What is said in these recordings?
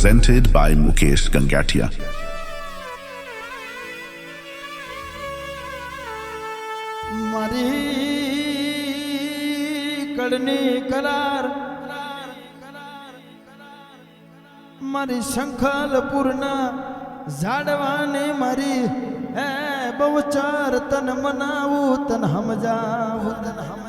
presented by Mukesh Gangatia. મારી શંખલપુરના ઝાડવાને મારી હે બહુચર તન મનાવું તન સમજાવું તન સમજાવું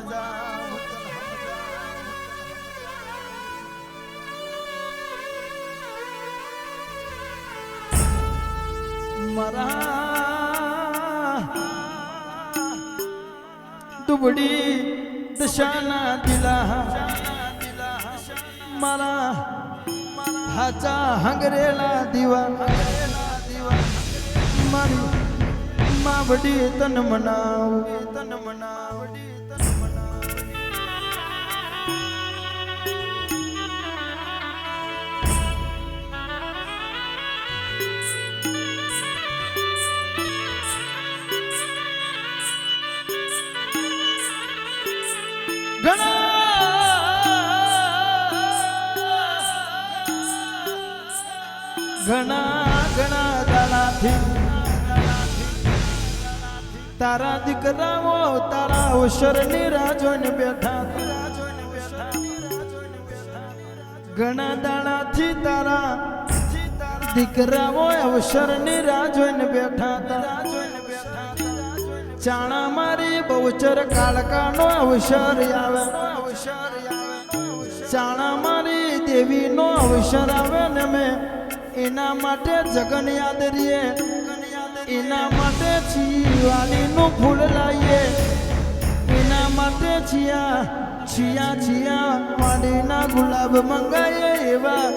મારા દુબડી દશાના દિલા મારા હાચા હંગરેલા દીવા મારી માવડી તન મનાવું તન મનાવડી તન ઘણા ઘણા દાડાથી તારા દીકરાઓ તારા અવસરની રાહ જોઈને બેઠા ઘણા દાડાથી તારા દીકરાઓ અવસરની રાહ જોઈને બેઠા ચાણા મારી બહુચર કાળકાનો અવસર આવે ચાણા મારી દેવીનો અવસર આવે ને મેં એના માટે જગન યાદ રહીએ એના માટે છીવાલીનું ફૂલ લાવીએ એના માટે છિયા પાણીના ગુલાબ મંગાઈએ એવા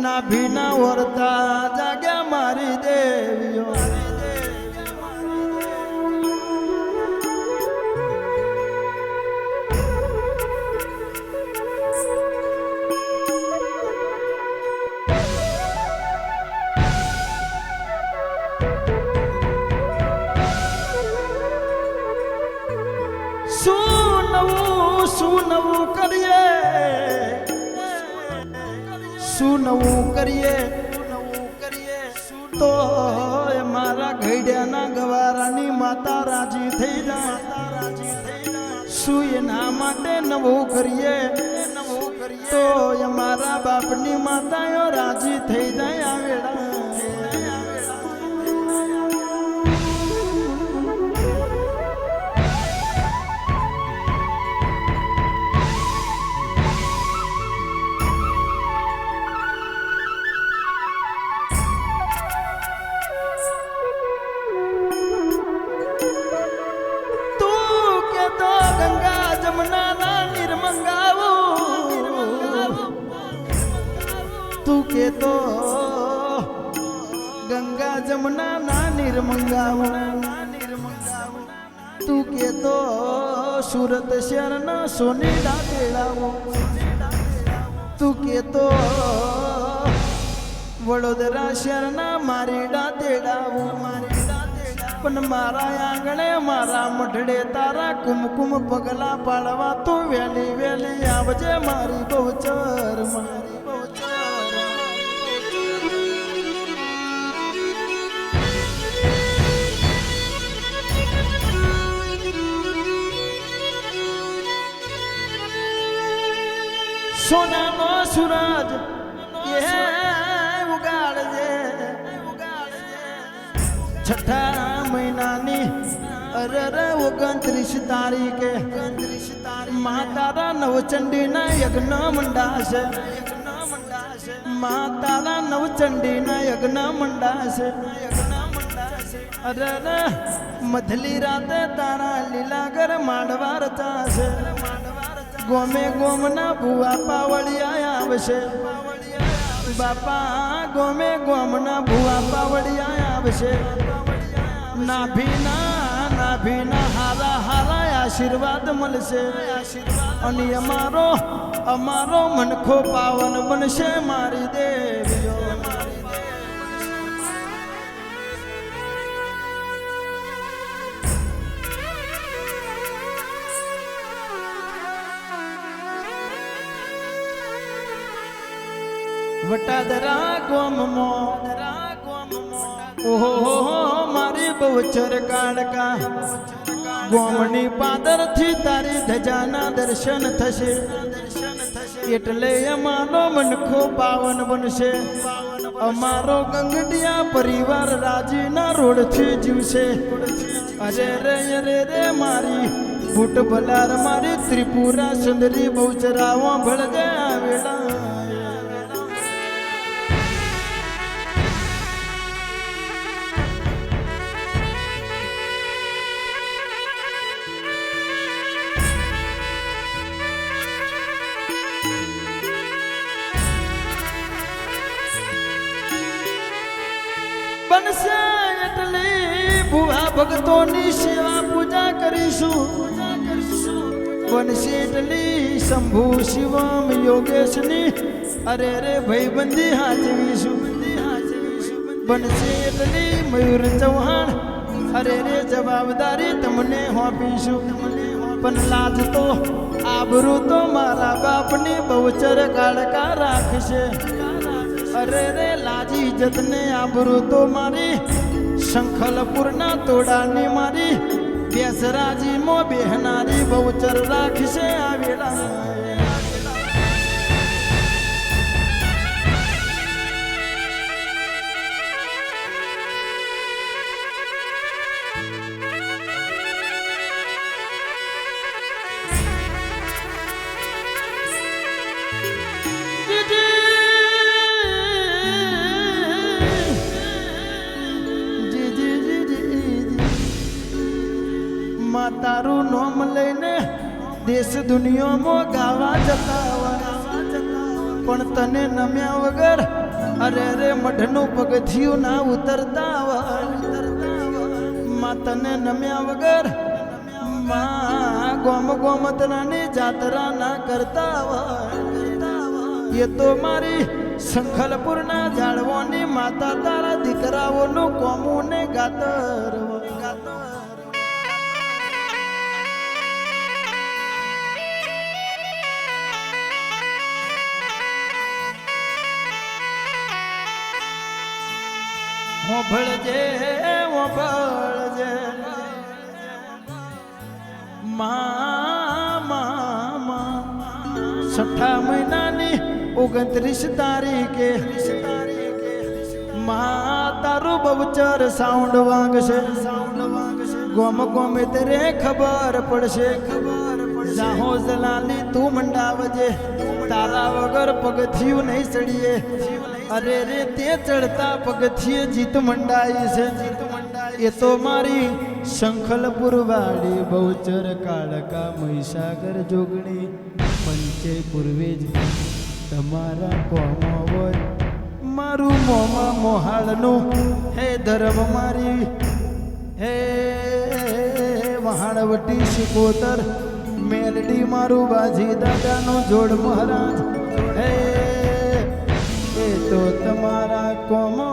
નાભીના વરતા જાગ્યા મારી દેવીઓ શું નવું કરીએ તો મારા ઘડિયાના ગવારાની માતા રાજી થઈ જાય શું એના માટે નવું કરીએ તો મારા બાપની માતાઓ રાજી થઈ જાય આવેડા તું કે તો ગંગા જમના ના નિર્મંગાવું તું કે તો સુરત શહેરના સોનેડા તેડાવું તું કે તો વડોદરા શહેરના મારીડા તેડાવું પણ મારા આંગણે મારા મઢડે તારા કુમકુમ પગલા પાડવા તું વેલી વેલી આવજે મારી બહુચર મારી બહુચર સોનાનો સૂરજ એ ઉગાડજે છઠ્ઠા મહિનાની અરર 29 તારીખે માતારા નવચંડીના યજ્ઞ મંડાશે માતારા નવચંડીના યજ્ઞ મંડાશે અરર મધલી રાતે તારા લીલાગર માંડવા રચાશે ગોમે ગોમના ભુવા પાવડિયા આવશે બાપા ગોમે ગોમના ભુવા પાવડિયા આવશે નાભીના હારા હારા આશીર્વાદ મળશે અને અમારો મનખો પાવન બનશે મારી દેવીઓ વટાદરા ગોમમો ઓહો મારી બહુચર કાળકા ગોમની પાદરથી તારી ધજાના દર્શન થશે એટલે અમારો મનખો પાવન બનશે અમારો ગંગડિયા પરિવાર રાજીના રોડથી જીવશે અરે રે મારી ફૂટ ભલાર મારી ત્રિપુરા સુંદરી બહુચરાઓ ભળગે આવેલા બનશે એટલે ભુવા ભક્તોની સેવા પૂજા કરીશું બનશે એટલે શંભુ શિવમ યોગેશની અરે રે ભાઈબંધી હાચવીશું બનશે એટલે મયુર ચૌહાણ અરે રે જવાબદારી તમને હોપીશું પણ લાજ તો આબરૂ તો મારા બાપની બહુચર કાળકા રાખશે અરે રે લાજી ઇજ્જતને આબરૂ તો મારી શંખલપુરના તોડાની મારી બેસરાજી મો બેહનારી બહુચર રાખશે આવેલા તારું નામ લઈને દેશ દુનિયામાં ગાવા જતા પણ તને નમ્યા વગર અરે રે મઢનું પગથિયું ના ઉતરતા માં તને નમ્યા વગર માં ગોમ ગોમતરાની જાત્રા ના કરતા એ તો મારી શંખલપુરના ઝાડવાની માતા તારા દીકરાઓનું કોમું ને ગાતર ભળજે ભળજે છઠ્ઠા મહિનાની 29 તારીખે તારું બહુચર સાઉન્ડ વાગશે ગોમ ગોમે તેરે ખબર પડશે જાહો જલાલી તું મંડાવજે તારા વગર પગથિયું નહીં ચડીએ અરે રે તે ચડતા પગથિયે જીત મંડાઈ છે એ તો મારી શંખલપુર વાડી બહુચર કાળકા મહીસાગર જોગણી પંચે પૂર્વે જ તમારા કોમો હોય મારું મોમાં મોહાળનું હે ધર્મ મારી હે વહાણવટી શિકોતર મેલડી મારું બાજી દાદાનું જોડ મહારાજ હે તો તમારા કોમો